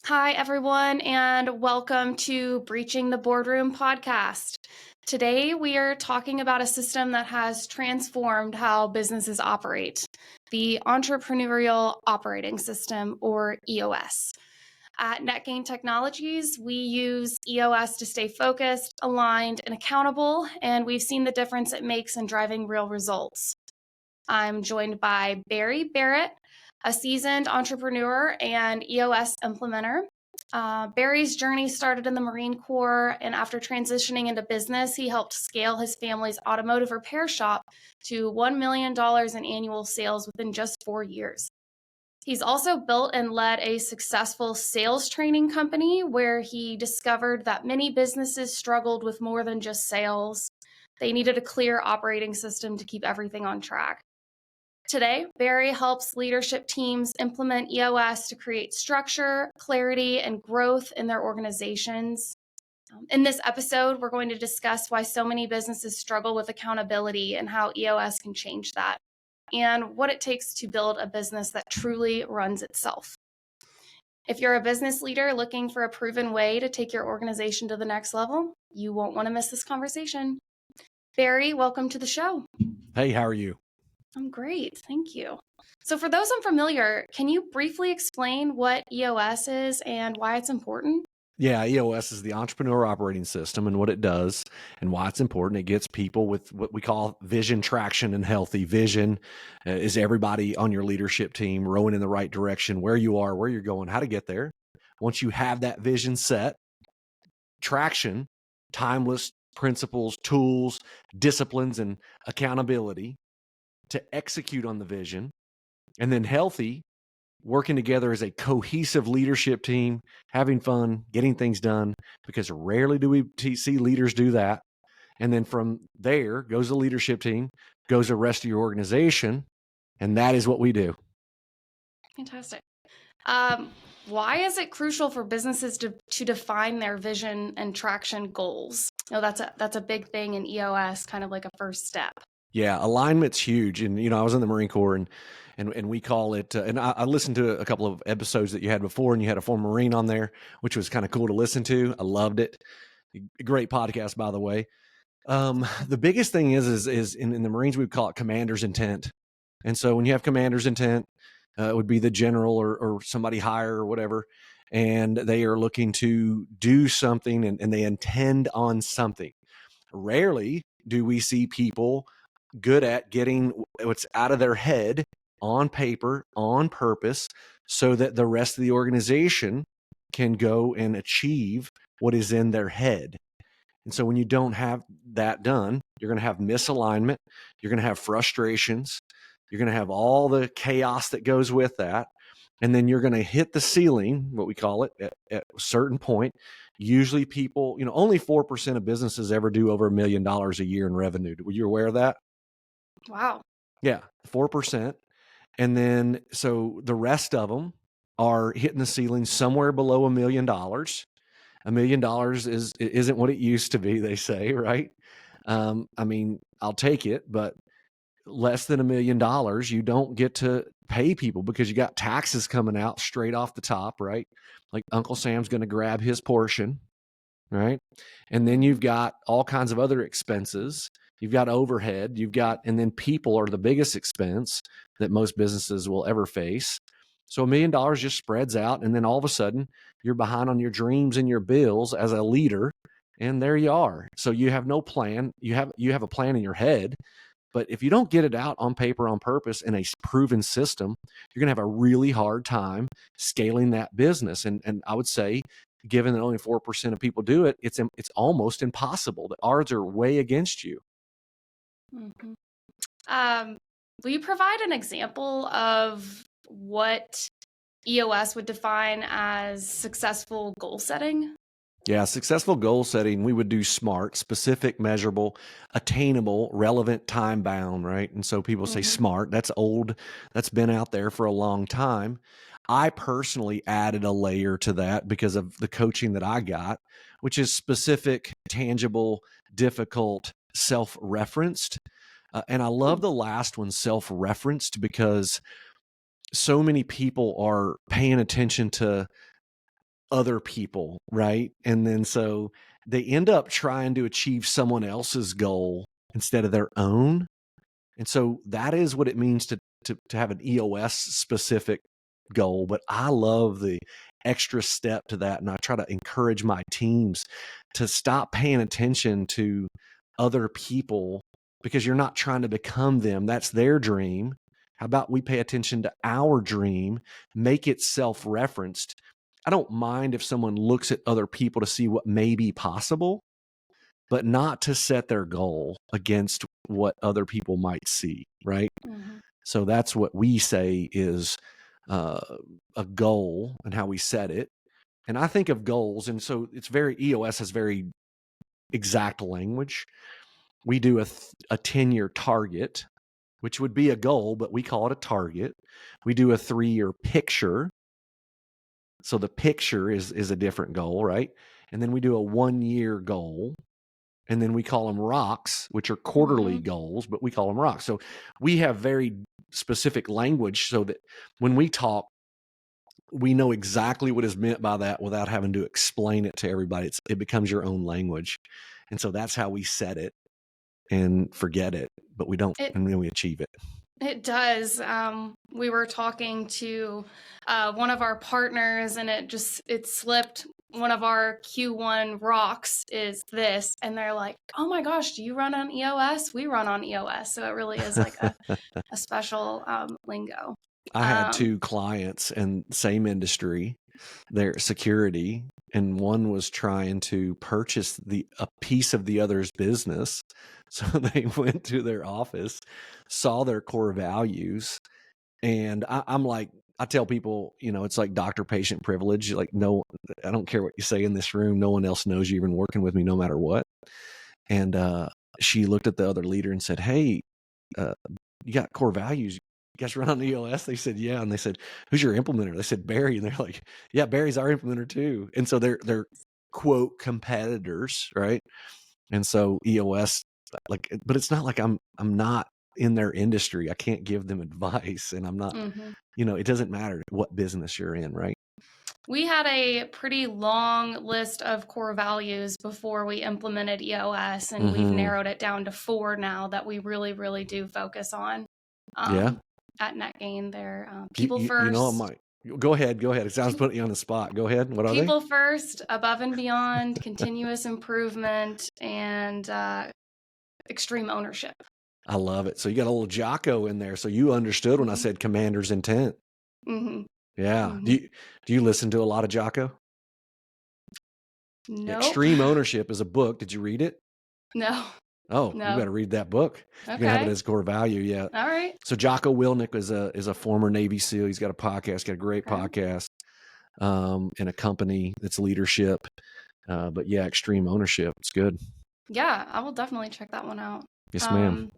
Hi, everyone, and welcome to Breaching the Boardroom podcast. Today, we are talking about a system that has transformed how businesses operate, the Entrepreneurial Operating System, or EOS. At NetGain Technologies, we use EOS to stay focused, aligned, and accountable, and we've seen the difference it makes in driving real results. I'm joined by Barry Barrett, a seasoned entrepreneur and EOS implementer. Barry's journey started in the Marine Corps, and after transitioning into business, he helped scale his family's automotive repair shop to $1 million in annual sales within just 4 years. He's also built and led a successful sales training company where he discovered that many businesses struggled with more than just sales. They needed a clear operating system to keep everything on track. Today, Barry helps leadership teams implement EOS to create structure, clarity, and growth in their organizations. In this episode, we're going to discuss why so many businesses struggle with accountability and how EOS can change that, and what it takes to build a business that truly runs itself. If you're a business leader looking for a proven way to take your organization to the next level, you won't want to miss this conversation. Barry, welcome to the show. Hey, how are you? I'm great, thank you. So for those unfamiliar, can you briefly explain what EOS is and why it's important? Yeah, EOS is the Entrepreneurial Operating System, and what it does and why it's important. It gets people with what we call vision, traction, and healthy. Vision is everybody on your leadership team rowing in the right direction, where you are, where you're going, how to get there. Once you have that vision set, traction, timeless principles, tools, disciplines, and accountability to execute on the vision. And then healthy, working together as a cohesive leadership team, having fun, getting things done, because rarely do we see leaders do that. And then from there goes the leadership team, goes the rest of your organization, and that is what we do. Fantastic. Why is it crucial for businesses to define their vision and traction goals? That's a big thing in EOS, kind of like a first step. Yeah, alignment's huge. And, I was in the Marine Corps and we call it, and I listened to a couple of episodes that you had before, and you had a former Marine on there, which was kind of cool to listen to. I loved it. Great podcast, by the way. The biggest thing is in the Marines, we would call it commander's intent. And so when you have commander's intent, it would be the general or somebody higher or whatever, and they are looking to do something and they intend on something. Rarely do we see people good at getting what's out of their head on paper, on purpose, so that the rest of the organization can go and achieve what is in their head. And so when you don't have that done, you're going to have misalignment, you're going to have frustrations, you're going to have all the chaos that goes with that. And then you're going to hit the ceiling, what we call it, at a certain point. Usually people, only 4% of businesses ever do over $1 million a year in revenue. Were you aware of that? Wow. Yeah, 4%. And then, so the rest of them are hitting the ceiling somewhere below $1 million. $1 million isn't what it used to be, they say, right? I'll take it, but less than $1 million, you don't get to pay people because you got taxes coming out straight off the top, right? Like Uncle Sam's going to grab his portion, right? And then you've got all kinds of other expenses. You've got overhead, and then people are the biggest expense that most businesses will ever face. So $1 million just spreads out. And then all of a sudden you're behind on your dreams and your bills as a leader. And there you are. So you have no plan. You have a plan in your head, but if you don't get it out on paper on purpose in a proven system, you're going to have a really hard time scaling that business. And I would say, given that only 4% of people do it, it's almost impossible. The odds are way against you. Mm-hmm. Will you provide an example of what EOS would define as successful goal setting? Yeah, successful goal setting, we would do SMART, specific, measurable, attainable, relevant, time bound, right? And so people say SMART, that's old, that's been out there for a long time. I personally added a layer to that because of the coaching that I got, which is specific, tangible, difficult, self-referenced. And I love the last one, self-referenced, because so many people are paying attention to other people, right? And then so they end up trying to achieve someone else's goal instead of their own. And so that is what it means to have an EOS specific goal. But I love the extra step to that. And I try to encourage my teams to stop paying attention to other people because you're not trying to become them. That's their dream. How about we pay attention to our dream, make it self-referenced? I don't mind if someone looks at other people to see what may be possible, but not to set their goal against what other people might see, right? Mm-hmm. So that's what we say is a goal and how we set it. And I think of goals, and so it's very, EOS has very exact language. We do a 10-year target, which would be a goal, but we call it a target. We do a 3-year picture. So the picture is a different goal, right? And then we do a 1-year goal. And then we call them rocks, which are quarterly goals, but we call them rocks. So we have very specific language so that when we talk, we know exactly what is meant by that without having to explain it to everybody. It becomes your own language. And so that's how we set it and forget it, but we don't, and then we achieve it. It does. We were talking to one of our partners, and it slipped. One of our Q1 rocks is this, and they're like, "Oh my gosh, do you run on EOS? We run on EOS." So it really is like a special lingo. I had 2 clients in same industry, their security, and one was trying to purchase a piece of the other's business. So they went to their office, saw their core values, and I'm like, I tell people, it's like doctor-patient privilege. Like, no, I don't care what you say in this room. No one else knows you've been working with me no matter what. And she looked at the other leader and said, "Hey, you got core values. You guys run on EOS?" They said, "Yeah." And they said, "Who's your implementer?" They said, "Barry." And they're like, "Yeah, Barry's our implementer too." And so they're quote competitors, right? And so EOS, but it's not like I'm not in their industry. I can't give them advice, and I'm not, it doesn't matter what business you're in, right? We had a pretty long list of core values before we implemented EOS, and we've narrowed it down to 4 now that we really, really do focus on. At NetGain, they're people first. Go ahead. It sounds putting you on the spot. Go ahead. What are they? People first, above and beyond, continuous improvement, and extreme ownership. I love it. So you got a little Jocko in there. So you understood when I said commander's intent. Yeah. Do you listen to a lot of Jocko? No. Extreme Ownership is a book. Did you read it? No. Oh, no. You better read that book. Okay. You can have it as core value. Yeah. All right. So Jocko Willink is a former Navy SEAL. He's got a podcast, got a great podcast, in a company that's leadership. But yeah, Extreme Ownership. It's good. Yeah, I will definitely check that one out. Yes, ma'am.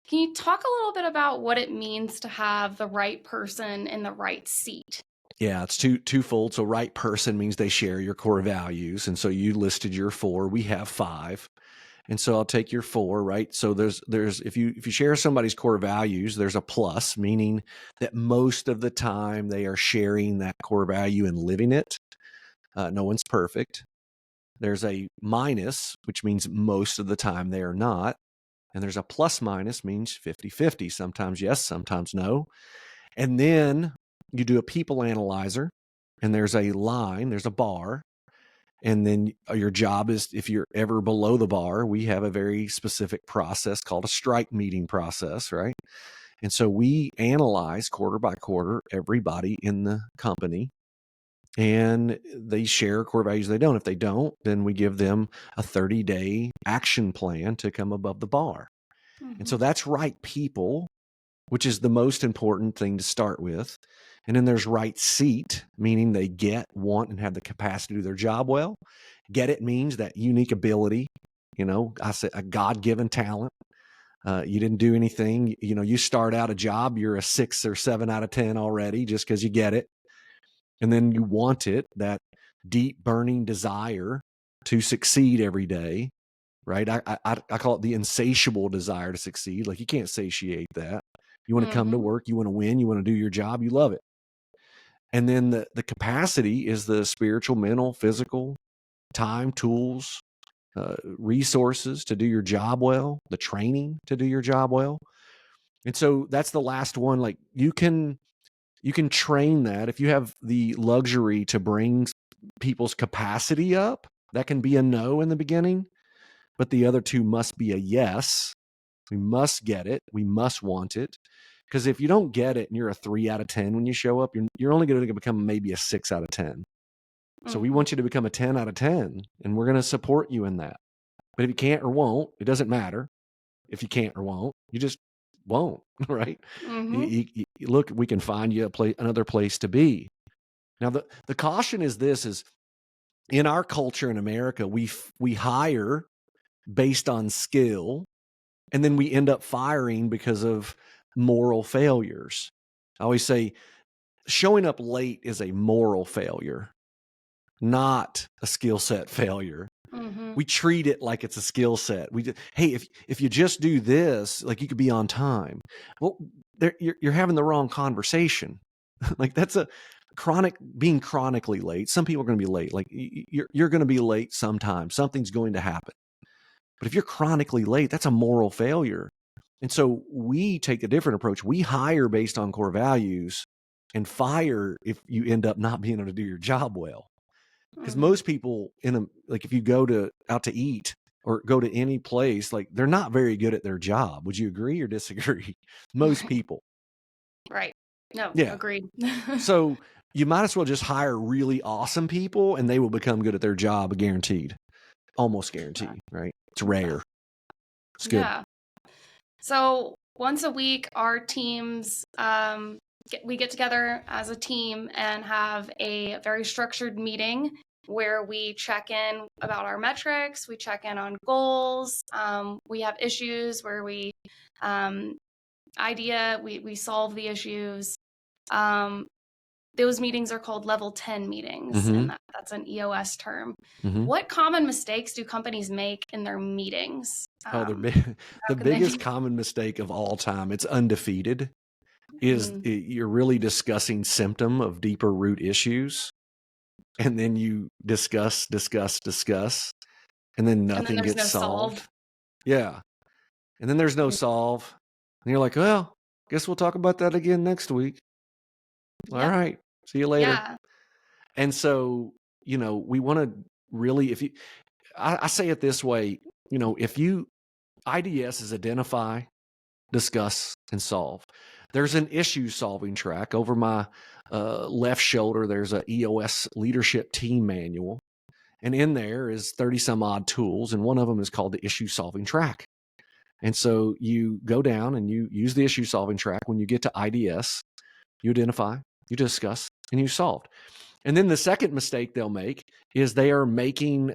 Can you talk a little bit about what it means to have the right person in the right seat? Yeah, it's twofold. So right person means they share your core values. And so you listed your 4, we have 5. And so I'll take your 4, right? So there's if you share somebody's core values, there's a plus, meaning that most of the time they are sharing that core value and living it. No one's perfect. There's a minus, which means most of the time they are not. And there's a plus minus, means 50-50. Sometimes yes, sometimes no. And then you do a people analyzer, and there's a line, there's a bar. And then your job is, if you're ever below the bar, we have a very specific process called a strike meeting process, right? And so we analyze quarter by quarter everybody in the company, and they share core values. They don't. If they don't, then we give them a 30-day action plan to come above the bar. And so that's right people, which is the most important thing to start with. And then there's right seat, meaning they get, want, and have the capacity to do their job well. Get it means that unique ability, I said a God-given talent. You didn't do anything, you start out a job, you're a 6 or 7 out of 10 already just because you get it. And then you want it, that deep burning desire to succeed every day, right? I call it the insatiable desire to succeed. Like you can't satiate that. You want to come to work, you want to win, you want to do your job, you love it. And then the capacity is the spiritual, mental, physical, time, tools, resources to do your job well, the training to do your job well. And so that's the last one. Like you can train that if you have the luxury to bring people's capacity up. That can be a no in the beginning, but the other two must be a yes. We must get it. We must want it. Because if you don't get it and you're a 3 out of 10 when you show up, you're only going to become maybe a 6 out of 10. So we want you to become a 10 out of 10, and we're going to support you in that. But if you can't or won't, it doesn't matter. If you can't or won't, you just won't, right? Look, we can find you another place to be. Now, the caution is this: is in our culture in America, we hire based on skill, and then we end up firing because of moral failures. I always say showing up late is a moral failure, not a skill set failure. We treat it like it's a skill set. Hey, if you just do this, like you could be on time. Well, you're having the wrong conversation. Like that's being chronically late. Some people are going to be late. Like you're going to be late sometime. Something's going to happen. But if you're chronically late, that's a moral failure. And so we take a different approach. We hire based on core values and fire if you end up not being able to do your job well. Because most people if you go out to eat or go to any place, like they're not very good at their job. Would you agree or disagree? Most people. Right. No, Yeah. agreed. So you might as well just hire really awesome people and they will become good at their job, guaranteed. Almost guaranteed, right? It's rare. It's good. Yeah. So once a week, our teams, we get together as a team and have a very structured meeting where we check in about our metrics, we check in on goals, we have issues where we we solve the issues. Those meetings are called level 10 meetings, and that's an EOS term. What common mistakes do companies make in their meetings? The biggest common mistake of all time, it's undefeated, is you're really discussing symptom of deeper root issues. And then you discuss, and then nothing gets solved. Yeah. And then there's no solve. And you're like, well, guess we'll talk about that again next week. All right. See you later. Yeah. And so, we want to really, I say it this way, IDS is identify, discuss, and solve. There's an issue solving track over my left shoulder. There's a EOS leadership team manual. And in there is 30 some odd tools. And one of them is called the issue solving track. And so you go down and you use the issue solving track. When you get to IDS, you identify, you discuss, and you solve. And then the second mistake they'll make is they are making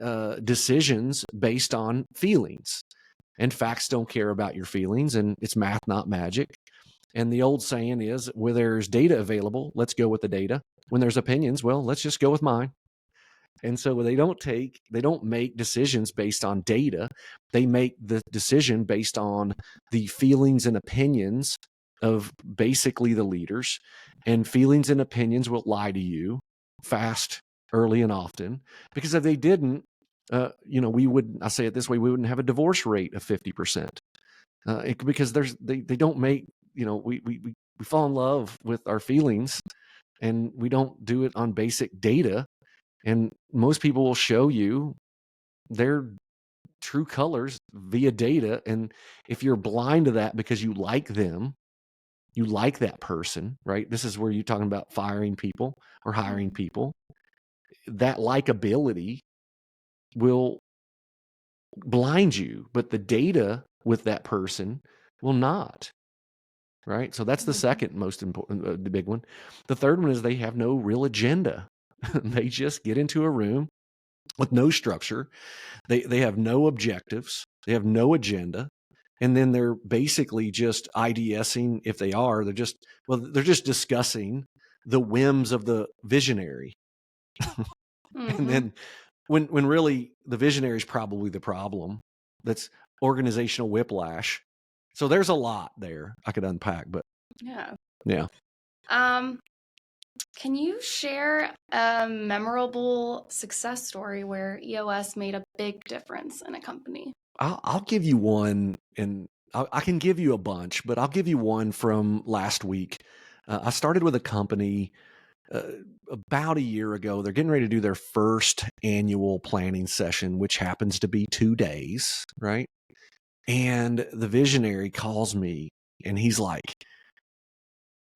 decisions based on feelings. And facts don't care about your feelings, and it's math, not magic. And the old saying is, where there's data available, let's go with the data. When there's opinions, well, let's just go with mine. And so they don't make decisions based on data. They make the decision based on the feelings and opinions of basically the leaders. And feelings and opinions will lie to you fast, early, and often. Because if they didn't, we wouldn't, I say it this way, we wouldn't have a divorce rate of 50%. Because they don't make, we fall in love with our feelings and we don't do it on basic data. And most people will show you their true colors via data. And if you're blind to that because you like them, you like that person, right? This is where you're talking about firing people or hiring people. That likability will blind you, but the data with that person will not. Right? So that's the second most important, the big one. The third one is they have no real agenda. They just get into a room with no structure. They have no objectives. They have no agenda. And then they're basically just IDSing. If they are, they're just discussing the whims of the visionary. And then when really the visionary is probably the problem, that's organizational whiplash. So there's a lot there I could unpack, but yeah. Can you share a memorable success story where EOS made a big difference in a company? I'll give you one, and I can give you a bunch, but I'll give you one from last week. I started with a company uh, about a year ago. They're getting ready to do their first annual planning session, which happens to be 2 days, right? And the visionary calls me, and he's like,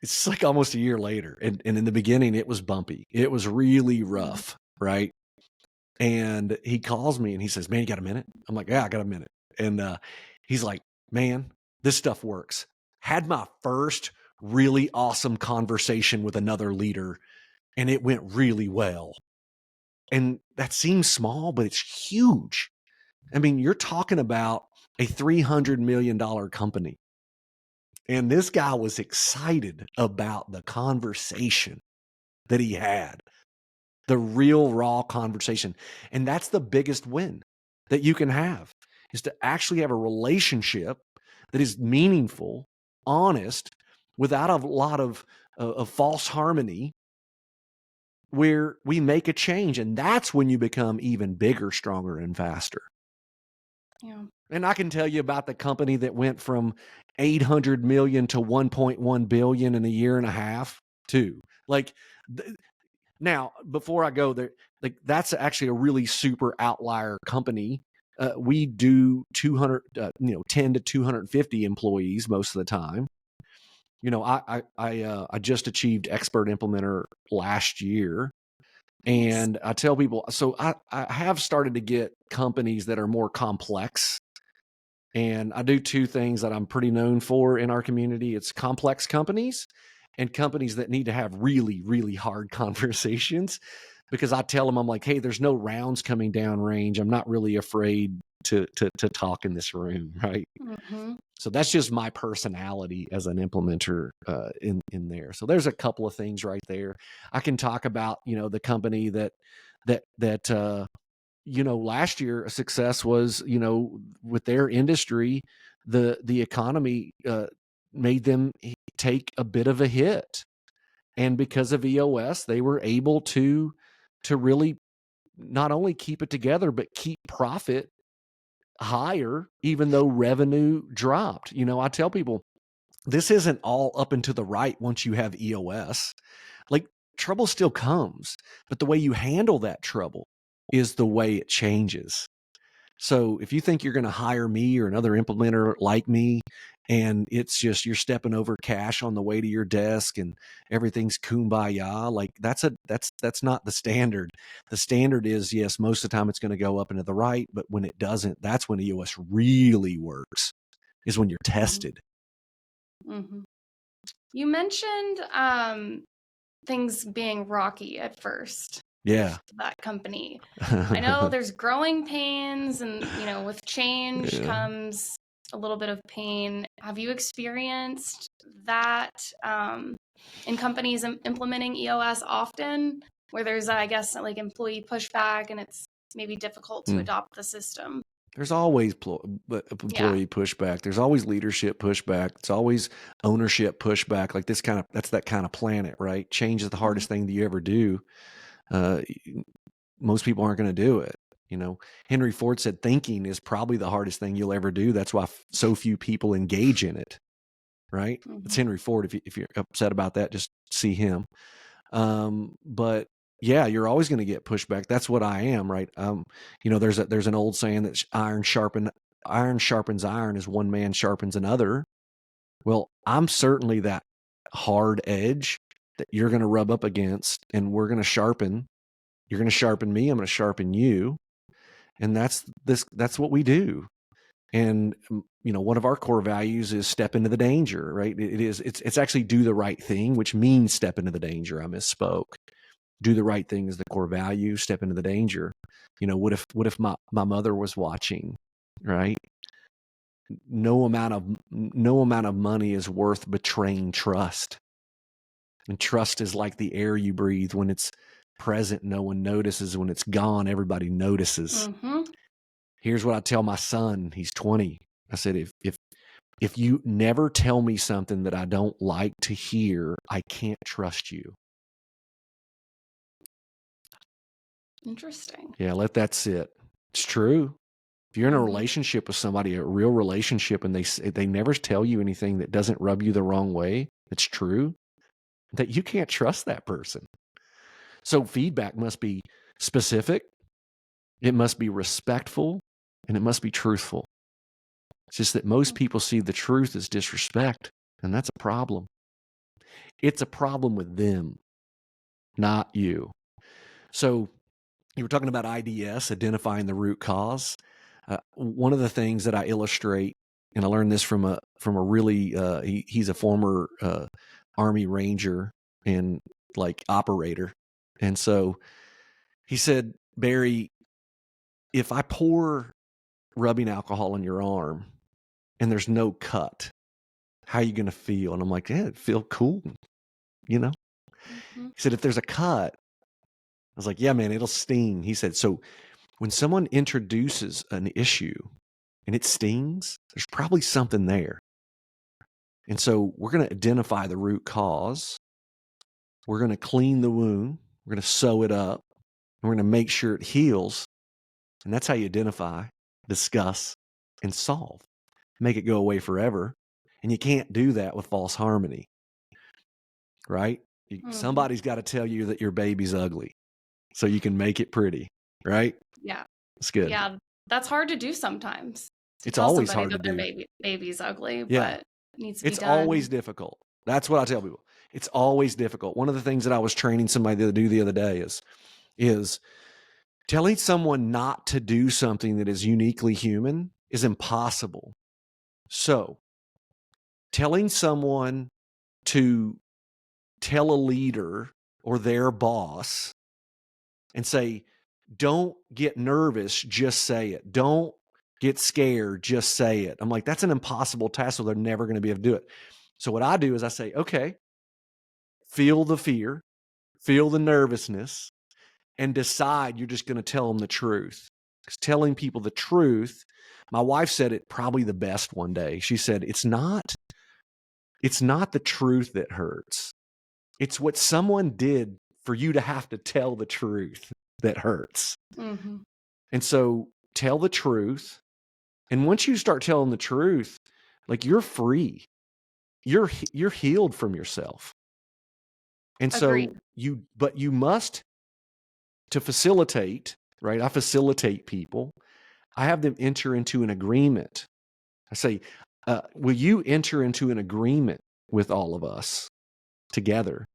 it's like almost a year later. And in the beginning, it was bumpy. It was really Mm. rough, right? And he calls me and he says, "Man, you got a minute?" I'm like, "Yeah, I got a minute." And he's like, "Man, this stuff works." Had my first really awesome conversation with another leader, and it went really well. And that seems small, but it's huge. I mean, you're talking about a $300 million company. And this guy was excited about the conversation that he had, the real raw conversation. And that's the biggest win that you can have, is to actually have a relationship that is meaningful, honest, without a lot of false harmony, where we make a change. And that's when you become even bigger, stronger, and faster. Yeah. And I can tell you about the company that went from 800 million to 1.1 billion in a year and a half too. Like now, before I go there, like that's actually a really super outlier company. We do 200, 10 to 250 employees most of the time. I just achieved expert implementer last year. Nice. And I tell people, so I have started to get companies that are more complex. And I do two things that I'm pretty known for in our community. It's complex companies and companies that need to have really, really hard conversations, because I tell them, I'm like, hey, there's no rounds coming down range. I'm not really afraid to talk in this room, right? Mm-hmm. So that's just my personality as an implementer in there. So there's a couple of things right there. I can talk about, the company that last year a success was, with their industry, the economy made them take a bit of a hit. And because of EOS, they were able to really not only keep it together, but keep profit higher, even though revenue dropped. I tell people, this isn't all up and to the right once you have EOS. Like, trouble still comes, but the way you handle that trouble is the way it changes. So if you think you're going to hire me or another implementer like me, and it's just you're stepping over cash on the way to your desk and everything's kumbaya, like that's not the standard. The standard is, yes, most of the time it's going to go up and to the right, but when it doesn't, that's when EOS really works, is when you're tested. Mm-hmm. You mentioned things being rocky at first with Yeah. that company. I know there's growing pains, and with change Yeah. comes a little bit of pain. Have you experienced that in companies implementing EOS often, where there's, I guess, like employee pushback and it's maybe difficult to Mm. adopt the system? There's always Yeah. employee pushback. There's always leadership pushback. It's always ownership pushback. Like that's that kind of planet, right? Change is the Mm-hmm. hardest thing that you ever do. Uh, Most people aren't going to do it. Henry Ford said thinking is probably the hardest thing you'll ever do. That's why so few people engage in it, right? It's Mm-hmm. Henry Ford. If you're upset about that, just see him. But yeah, you're always going to get pushback. That's what I am, right? There's an old saying that iron sharpens iron as one man sharpens another. Well, I'm certainly that hard edge that you're going to rub up against, and we're going to sharpen. You're going to sharpen me. I'm going to sharpen you, and that's what we do. And one of our core values is step into the danger, right? It's actually do the right thing, which means step into the danger. I misspoke. Do the right thing is the core value. Step into the danger. What if my mother was watching, right? No amount of money is worth betraying trust. And trust is like the air you breathe. When it's present, no one notices. When it's gone, everybody notices. Mm-hmm. Here's what I tell my son. He's 20. I said, if you never tell me something that I don't like to hear, I can't trust you. Interesting. Yeah, let that sit. It's true. If you're in a Mhm. relationship with somebody, a real relationship, and they never tell you anything that doesn't rub you the wrong way, it's true, that you can't trust that person. So feedback must be specific, it must be respectful, and it must be truthful. It's just that most people see the truth as disrespect, and that's a problem. It's a problem with them, not you. So you were talking about IDS, identifying the root cause. One of the things that I illustrate, and I learned this from a really he's a former Army Ranger and like operator, and so he said, Barry, if I pour rubbing alcohol on your arm and there's no cut, how are you going to feel? And I'm like, yeah, it'd feel cool, you know. Mhm. He said, if there's a cut, I was like, yeah, man, it'll sting. He said, so when someone introduces an issue and it stings, there's probably something there. And so we're going to identify the root cause. We're going to clean the wound. We're going to sew it up. And we're going to make sure it heals. And that's how you identify, discuss, and solve. Make it go away forever. And you can't do that with false harmony, right? Mhm. Somebody's got to tell you that your baby's ugly so you can make it pretty, right? Yeah. It's good. Yeah. That's hard to do sometimes. To It's tell always somebody hard to that their do. baby's ugly, Yeah. but it needs to be It's always done. difficult. That's what I tell people. It's always difficult. One of the things that I was training somebody to do the other day is telling someone not to do something that is uniquely human is impossible. So telling someone to tell a leader or their boss and say, don't get nervous, just say it. Don't get scared, just say it. I'm like, that's an impossible task, so they're never going to be able to do it. So what I do is I say, okay, feel the fear, feel the nervousness, and decide you're just going to tell them the truth. Because telling people the truth, my wife said it probably the best one day. She said, it's not the truth that hurts. It's what someone did for you to have to tell the truth that hurts. Mhm. And so tell the truth. And once you start telling the truth, like you're free. You're healed from yourself. And Agreed. so but you must, to facilitate, right? I facilitate people. I have them enter into an agreement. I say, will you enter into an agreement with all of us together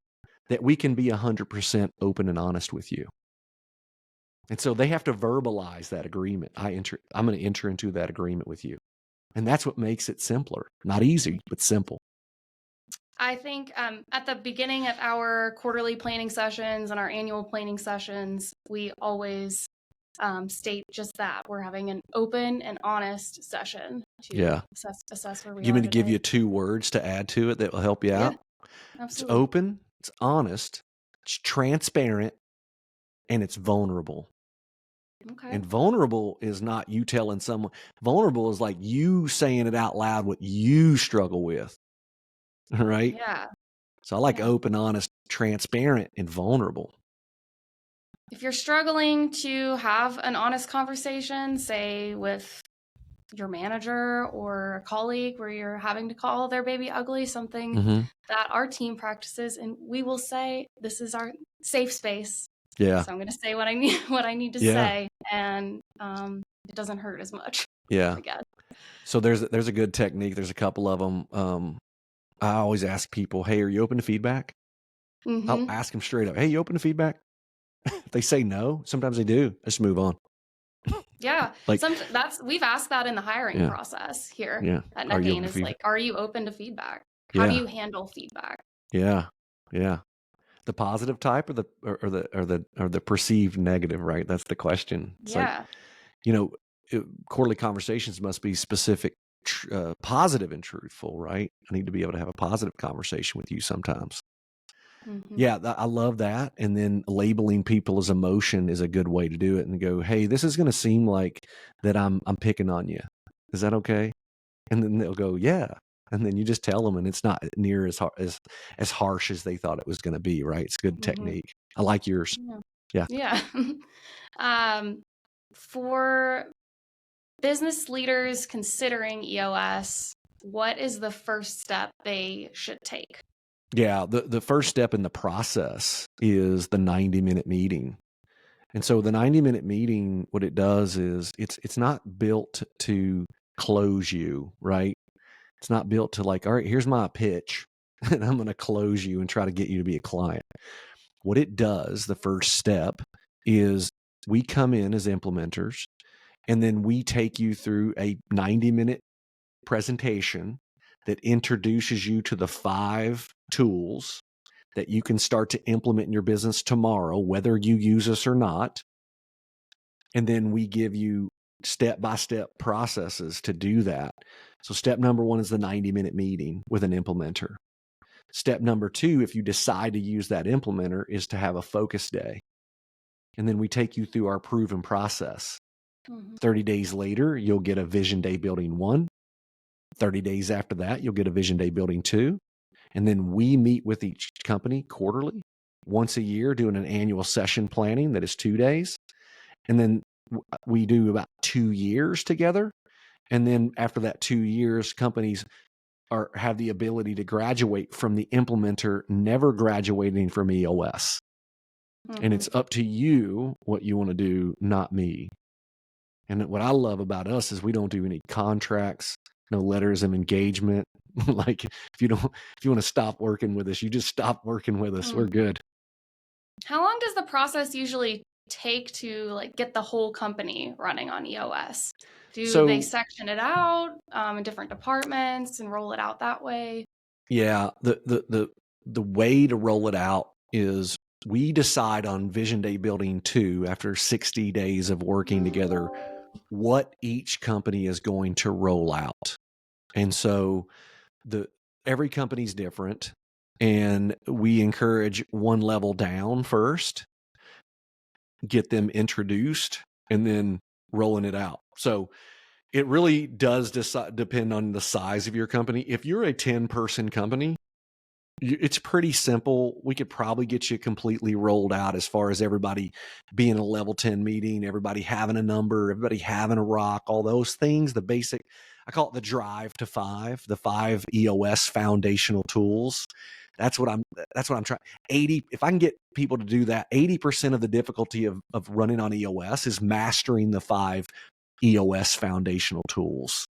that we can be 100% open and honest with you? And so they have to verbalize that agreement. I'm going to enter into that agreement with you. And that's what makes it simpler. Not easy, but simple. I think at the beginning of our quarterly planning sessions and our annual planning sessions, we always state just that. We're having an open and honest session to assess where we You are mean to give today. you 2 words to add to it that will help you Yeah, out? It's absolutely. open, it's honest, it's transparent, and it's vulnerable. Okay. And vulnerable is not you telling someone. Vulnerable is like you saying it out loud what you struggle with, right? Yeah. So I like Yeah. open, honest, transparent, and vulnerable. If you're struggling to have an honest conversation, say with your manager or a colleague where you're having to call their baby ugly, something Mhm. that our team practices, and we will say, this is our safe space. Yeah. So I'm going to say what I need to Yeah. say, and it doesn't hurt as much, Yeah. I guess. So there's a good technique. There's a couple of them. I always ask people, "Hey, are you open to feedback?" I'll Mm-hmm. ask them straight up, "Hey, you open to feedback?" If they say no, sometimes they do. Let's move on. Yeah. Like, We've asked that in the hiring yeah, process here yeah. at Are you NetGain open to is like, feedback? are you open to feedback? How do Yeah, you handle feedback? yeah, yeah. The positive type or the perceived negative, right? That's the question. It's like, Yeah. you know, quarterly conversations must be specific, positive and truthful, right? I need to be able to have a positive conversation with you sometimes. Mm-hmm. Yeah, I love that. And then labeling people as emotion is a good way to do it and go, hey, this is going to seem like that I'm picking on you. Is that okay? And then they'll go, yeah. And then you just tell them, and it's not near as harsh as they thought it was going to be, right? It's good Mm-hmm. technique. I like yours. Yeah. Yeah. Yeah. For business leaders considering EOS, what is the first step they should take? Yeah. The first step in the process is the 90-minute meeting. And so the 90-minute meeting, what it does is it's not built to close you, right? It's not built to like, all right, here's my pitch, and I'm going to close you and try to get you to be a client. What it does, the first step, is we come in as implementers, and then we take you through a 90-minute presentation that introduces you to the 5 tools that you can start to implement in your business tomorrow, whether you use us or not. And then we give you step-by-step processes to do that. So step number 1 is the 90-minute meeting with an implementer. Step number 2, if you decide to use that implementer, is to have a focus day. And then we take you through our proven process. 30 days later, you'll get a Vision Day Building 1. 30 days after that, you'll get a Vision Day Building 2. And then we meet with each company quarterly, once a year, doing an annual session planning that is 2 days. And then we do about 2 years together. And then after that 2 years, companies have the ability to graduate from the implementer, never graduating from EOS. And it's up to you what you want to do, not me. And what I love about us is we don't do any contracts, no letters of engagement. Like if you want to stop working with us, you just stop working with us. We're good. How long does the process usually take to like get the whole company running on EOS? Do they section it out in different departments and roll it out that way? Yeah, the way to roll it out is we decide on Vision Day Building 2 after 60 days of working together what each company is going to roll out. And so every company's different, and we encourage one level down first, get them introduced, and then rolling it out. So it really does depend on the size of your company. If you're a 10-person company, it's pretty simple. We could probably get you completely rolled out as far as everybody being a level 10 meeting, everybody having a number, everybody having a rock, all those things, the basic, I call it the drive to 5, the 5 EOS foundational tools. That's what I'm trying. If I can get people to do that, 80% of the difficulty of running on EOS is mastering the 5 EOS foundational tools.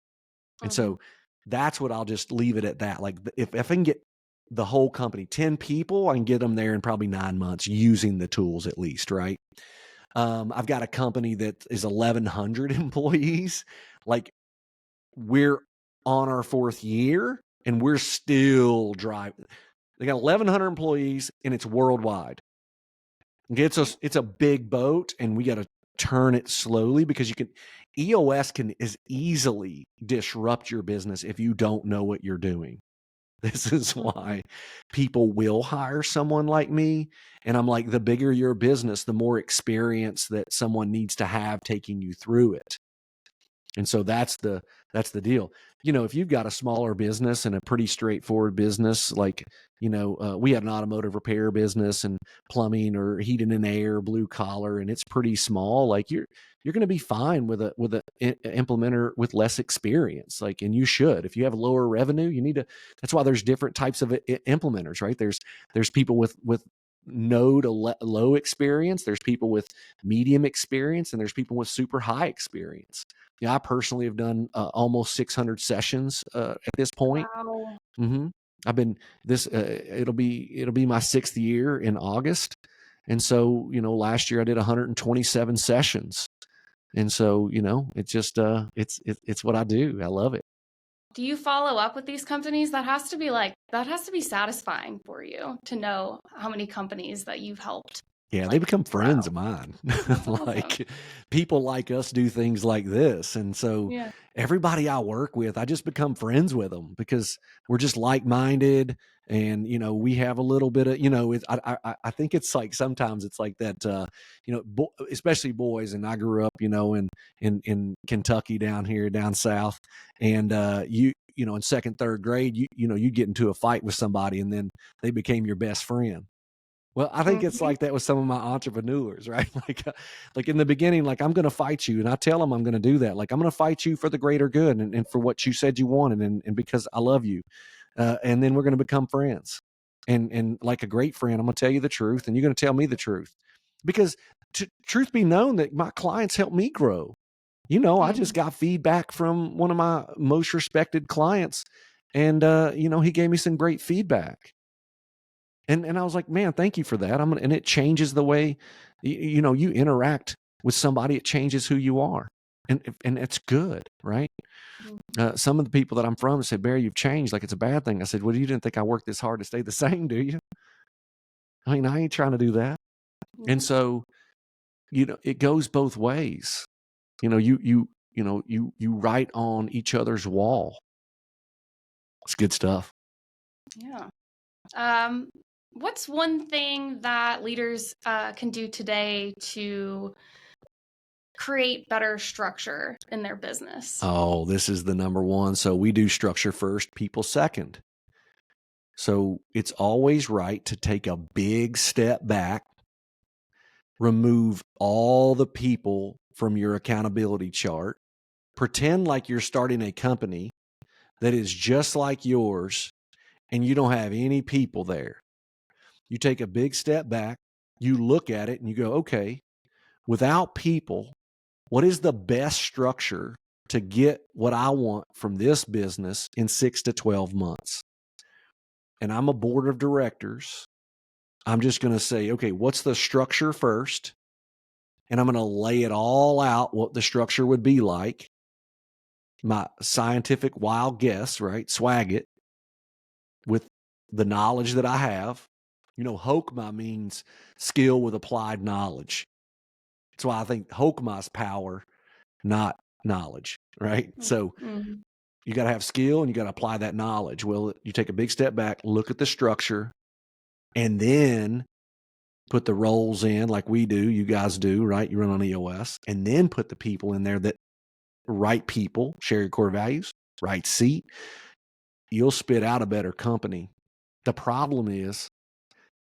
And so that's what I'll just leave it at that. Like if I can get the whole company, 10 people, I can get them there in probably 9 months using the tools at least, right? I've got a company that is 1,100 employees. Like we're on our 4th year and we're still driving. They got 1,100 employees and it's worldwide. It's a big boat and we got to turn it slowly because EOS is easily disrupt your business if you don't know what you're doing. This is why people will hire someone like me. And I'm like, the bigger your business, the more experience that someone needs to have taking you through it. And so that's the deal. If you've got a smaller business and a pretty straightforward business, like, we had an automotive repair business and plumbing or heating and air, blue collar, and it's pretty small. Like you're going to be fine with a implementer with less experience. Like, and you should, if you have lower revenue, that's why there's different types of implementers, right? There's people with no to low experience. There's people with medium experience and there's people with super high experience. Yeah, I personally have done almost 600 sessions at this point. Wow. I've been it'll be my 6th year in August. And so, last year I did 127 sessions. And so, it's just it's what I do. I love it. Do you follow up with these companies? That has to be satisfying for you to know how many companies that you've helped. Yeah, they become friends of mine. Like people like us do things like this. And so everybody I work with, I just become friends with them because we're just like-minded. And, we have a little bit of, I think it's like, sometimes it's like that, especially boys. And I grew up, in Kentucky down south. And, in 2nd, 3rd grade, you get into a fight with somebody and then they became your best friend. Well, I think it's Mhm. like that with some of my entrepreneurs, right? Like in the beginning, like I'm going to fight you, and I tell them I'm going to do that. Like I'm going to fight you for the greater good and for what you said you wanted, and because I love you, and then we're going to become friends. And like a great friend, I'm going to tell you the truth, and you're going to tell me the truth, because truth be known, that my clients help me grow. I just Mhm. got feedback from one of my most respected clients, and he gave me some great feedback. And I was like, man, thank you for that. And it changes the way, you interact with somebody. It changes who you are. And it's good, right? Mhm. Some of the people that I'm from said, Barry, you've changed. Like it's a bad thing. I said, well, you didn't think I worked this hard to stay the same, do you? I mean, I ain't trying to do that. And Yeah. so, it goes both ways. You write on each other's wall. It's good stuff. Yeah. Um, what's one thing that leaders can do today to create better structure in their business? Oh, this is the number one. So we do structure first, people second. So it's always right to take a big step back, remove all the people from your accountability chart, pretend like you're starting a company that is just like yours and you don't have any people there. You take a big step back, you look at it and you go, okay, without people, what is the best structure to get what I want from this business in 6 to 12 months? And I'm a board of directors. I'm just going to say, okay, what's the structure first? And I'm going to lay it all out, what the structure would be like. My scientific wild guess, right? Swag it with the knowledge that I have. Hokmah means skill with applied knowledge. That's why I think Hokmah's power, not knowledge, right? So Mhm. you got to have skill and you got to apply that knowledge. Well, you take a big step back, look at the structure, and then put the roles in like we do, you guys do, right? You run on EOS, and then put the people in there that right people, share your core values, right seat. You'll spit out a better company. The problem is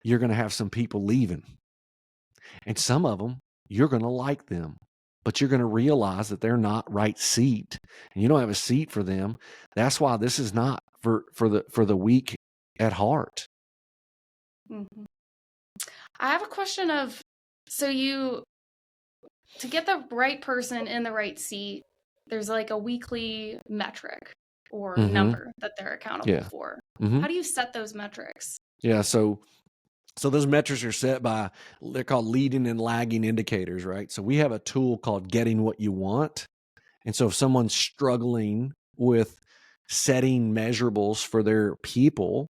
you're going to have some people leaving, and some of them, you're going to like them, but you're going to realize that they're not right seat and you don't have a seat for them. That's why this is not for the weak at heart. Mhm. I have a question of, so to get the right person in the right seat, there's like a weekly metric or Mm-hmm. number that they're accountable Yeah. for. Mm-hmm. How do you set those metrics? Yeah. So those metrics are set by, they're called leading and lagging indicators, right? So we have a tool called Getting What You Want. And so if someone's struggling with setting measurables for their people,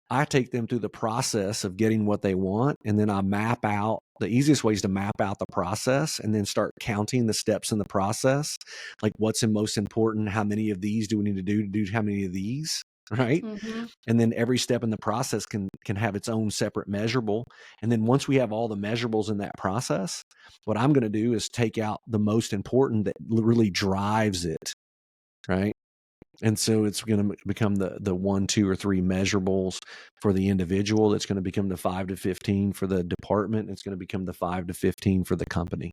I take them through the process of getting what they want. And then I map out, the easiest way is to map out the process and then start counting the steps in the process. Like what's the most important? How many of these do we need to do how many of these? Right. Mm-hmm. And then every step in the process can have its own separate measurable. And then once we have all the measurables in that process, what I'm going to do is take out the most important that really drives it, right? And so it's going to become the 1, 2, or 3 measurables for the individual. It's going to become the 5 to 15 for the department. It's going to become the 5 to 15 for the company.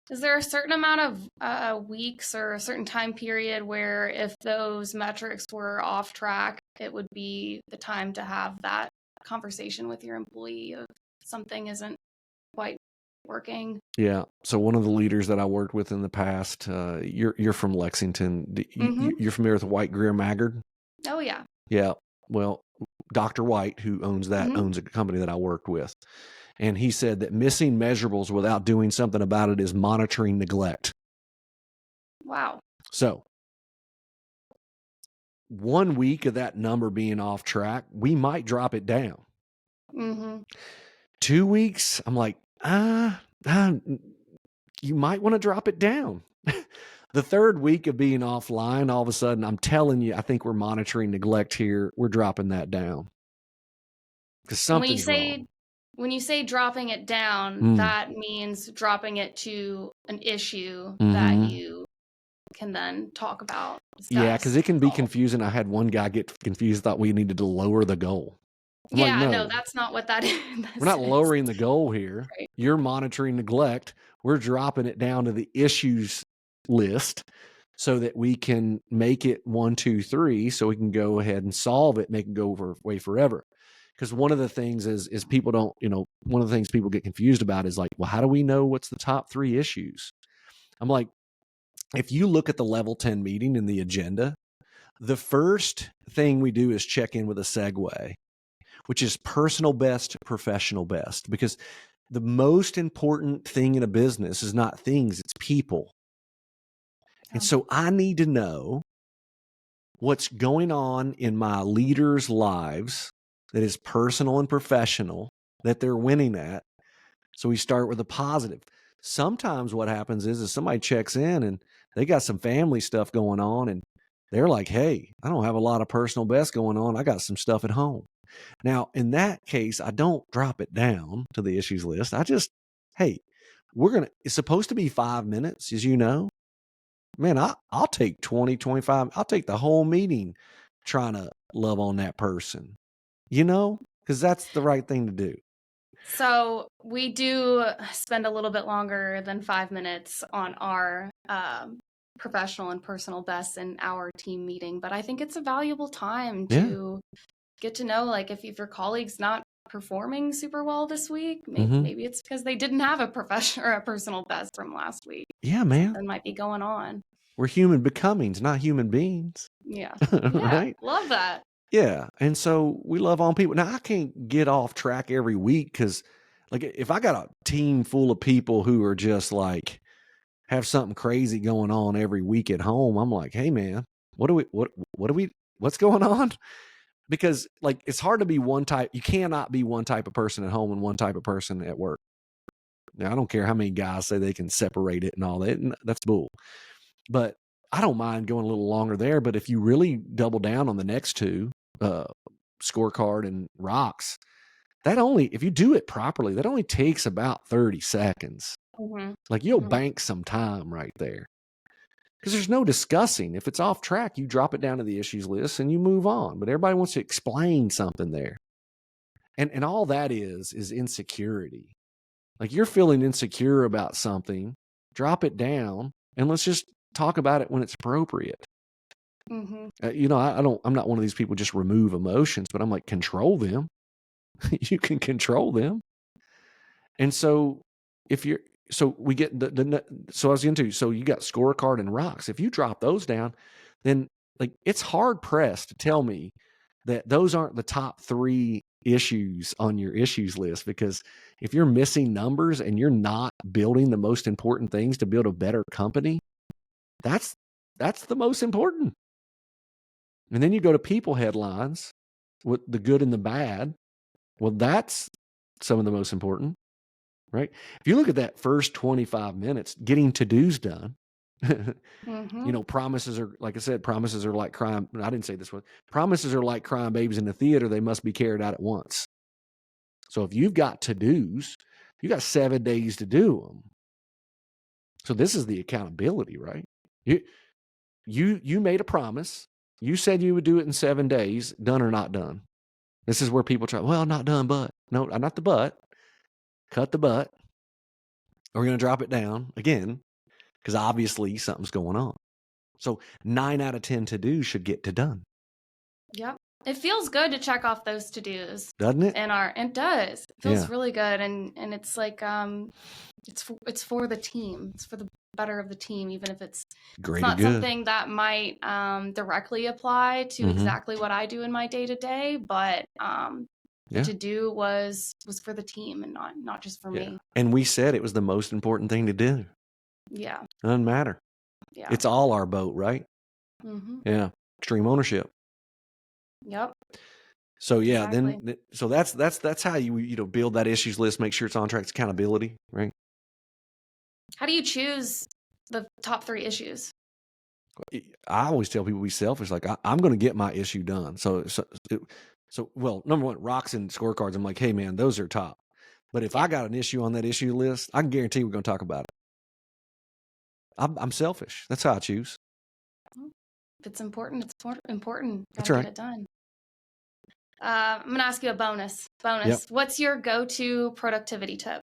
Is there a certain amount of weeks or a certain time period where if those metrics were off track, it would be the time to have that conversation with your employee of something isn't quite working? Yeah. So one of the leaders that I worked with in the past, you're from Lexington. Mm-hmm. You're familiar with White Greer Maggard? Oh, yeah. Yeah. Well, Dr. White, who owns Mm-hmm. a company that I worked with. And he said that missing measurables without doing something about it is monitoring neglect. Wow. So 1 week of that number being off track, we might drop it down. Mm-hmm. 2 weeks, I'm like, you might want to drop it down. The third week of being offline, all of a sudden, I'm telling you, I think we're monitoring neglect here. We're dropping that down because something's wrong. When you say dropping it down, Mm. that means dropping it to an issue that Mm-hmm. you can then talk about, Yeah, because discuss, it can be solve. confusing. I had one guy get confused, thought we needed to lower the goal. I'm like, Yeah, no, no, that's not what that is. we're not Is. lowering the goal here. Right. You're monitoring neglect. We're dropping it down to the issues list so that we can make it 1, 2, 3, so we can go ahead and solve it, make it go away forever. Because one of the things is people don't, one of the things people get confused about is like, well, how do we know what's the top 3 issues? I'm like, if you look at the level 10 meeting in the agenda, the first thing we do is check in with a segue, which is personal best, professional best, because the most important thing in a business is not things, it's people. And so I need to know what's going on in my leaders' lives that is personal and professional that they're winning at. So we start with a positive. Sometimes what happens is somebody checks in and they got some family stuff going on and they're like, hey, I don't have a lot of personal best going on. I got some stuff at home. Now, in that case, I don't drop it down to the issues list. I just, hey, it's supposed to be 5 minutes, as you know. Man, I'll take 20, 25. I'll take the whole meeting trying to love on that person, because that's the right thing to do. So we do spend a little bit longer than 5 minutes on our professional and personal best in our team meeting, but I think it's a valuable time to get to know, like, if your colleague's not performing super well this week, maybe it's because they didn't have a professional or a personal best from last week. Yeah, man. Something might be going on. We're human becomings, not human beings. Yeah. Right? Love that. Yeah. And so we love on people. Now, I can't get off track every week because, like, if I got a team full of people who are just like, have something crazy going on every week at home, I'm like, hey, man, what's going on? Because, like, it's hard to be one type. You cannot be one type of person at home and one type of person at work. Now, I don't care how many guys say they can separate it and all that. That's bull. But I don't mind going a little longer there. But if you really double down on the next two, scorecard and rocks, if you do it properly, that only takes about 30 seconds. Like, you'll bank some time right there. Because there's no discussing. If it's off track, you drop it down to the issues list and you move on. But everybody wants to explain something there. And all that is insecurity. Like, you're feeling insecure about something, drop it down and let's just talk about it when it's appropriate. I'm not one of these people just remove emotions, but I'm like, control them. You can control them. And so we get so I was into, so you got scorecard and rocks. If you drop those down, then, like, it's hard pressed to tell me that those aren't the top 3 issues on your issues list, because if you're missing numbers and you're not building the most important things to build a better company, that's the most important. And then you go to people headlines with the good and the bad. Well, that's some of the most important, right? If you look at that first 25 minutes, getting to-dos done, promises are, like I said, promises are like crime. I didn't say this one. Promises are like crying babies in the theater. They must be carried out at once. So if you've got to-dos, you got 7 days to do them. So this is the accountability, right? You made a promise. You said you would do it in 7 days, done or not done. This is where people try, well, not done, but. No, not the but. Cut the but. We're going to drop it down again, because obviously something's going on. So 9 out of 10 to-dos should get to done. Yep. It feels good to check off those to-dos. Doesn't it? It does. It feels really good. And it's like, it's for the team. It's for the better of the team, even if it's not something that might directly apply to exactly what I do in my day-to-day, but the to-do was for the team and not just for me. And we said it was the most important thing to do. Yeah. It doesn't matter. Yeah. It's all our boat, right? Yeah. Extreme ownership. Yep. So exactly. So that's how you build that issues list, make sure it's on track. It's accountability, right? How do you choose the top 3 issues? I always tell people, be selfish. Like, I'm going to get my issue done. So well, number one, rocks and scorecards. I'm like, hey man, those are top. But if I got an issue on that issue list, I can guarantee we're going to talk about it. I'm selfish. That's how I choose. If it's important, it's important. That's Gotta right. get it done. I'm going to ask you a bonus. Yep. What's your go-to productivity tip?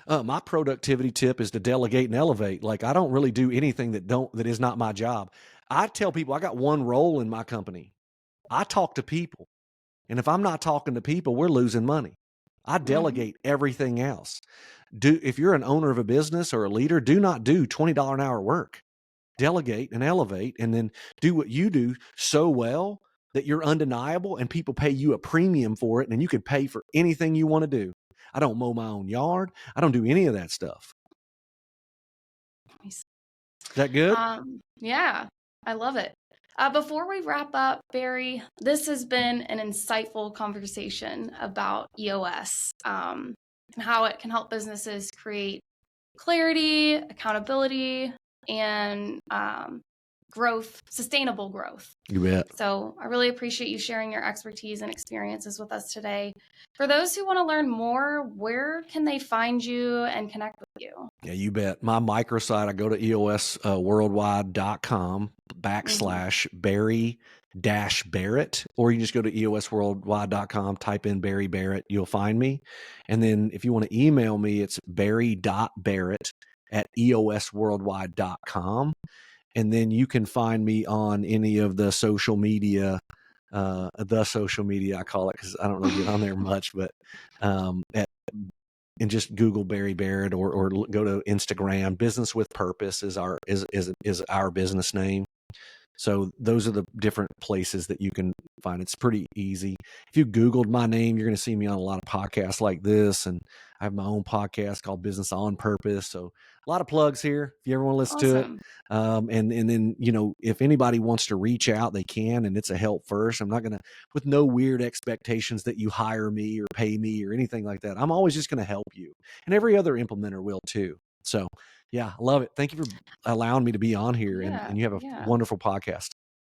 My productivity tip is to delegate and elevate. Like, I don't really do anything that is not my job. I tell people I got one role in my company. I talk to people. And if I'm not talking to people, we're losing money. I delegate everything else. If you're an owner of a business or a leader, do not do $20 an hour work. Delegate and elevate, and then do what you do so well that you're undeniable and people pay you a premium for it, and you can pay for anything you want to do. I don't mow my own yard. I don't do any of that stuff. Nice. Is that good? Yeah, I love it. Before we wrap up, Barry, this has been an insightful conversation about EOS and how it can help businesses create clarity, accountability, and growth, sustainable growth. You bet. So I really appreciate you sharing your expertise and experiences with us today. For those who want to learn more, where can they find you and connect with you? Yeah, you bet. My microsite, I go to eosworldwide.com /Barry-Barrett, or you just go to eosworldwide.com, type in Barry Barrett, you'll find me. And then if you want to email me, it's barry.barrett@eosworldwide.com. And then you can find me on any of the social media, I call it, because I don't really get on there much, but and just Google Barry Barrett or go to Instagram. Business with Purpose is our business name. So those are the different places that you can find. It's pretty easy. If you Googled my name, you're going to see me on a lot of podcasts like this. And I have my own podcast called Business on Purpose. So a lot of plugs here if you ever want to listen to it. And then, if anybody wants to reach out, they can, and it's a help first. I'm not going to, with no weird expectations that you hire me or pay me or anything like that. I'm always just going to help you, and every other implementer will too. So yeah, I love it. Thank you for allowing me to be on here, and you have a wonderful podcast.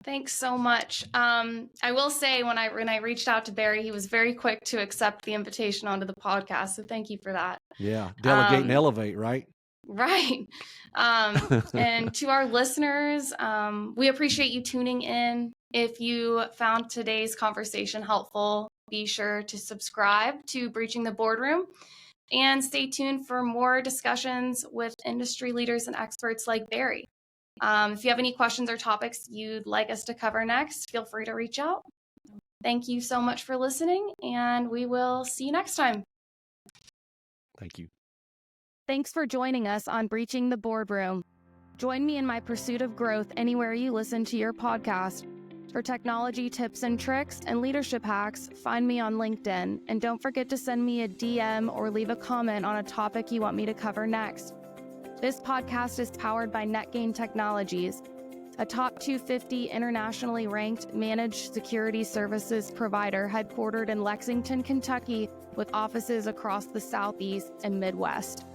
Thanks so much. I will say when I reached out to Barry, he was very quick to accept the invitation onto the podcast. So thank you for that. Yeah. Delegate and elevate, right? Right. And to our listeners, we appreciate you tuning in. If you found today's conversation helpful, be sure to subscribe to Breaching the Boardroom and stay tuned for more discussions with industry leaders and experts like Barry. If you have any questions or topics you'd like us to cover next, feel free to reach out. Thank you so much for listening, and we will see you next time. Thank you. Thanks for joining us on Breaching the Boardroom. Join me in my pursuit of growth anywhere you listen to your podcast. For technology tips and tricks and leadership hacks, find me on LinkedIn. And don't forget to send me a DM or leave a comment on a topic you want me to cover next. This podcast is powered by NetGain Technologies, a top 250 internationally ranked managed security services provider headquartered in Lexington, Kentucky, with offices across the Southeast and Midwest.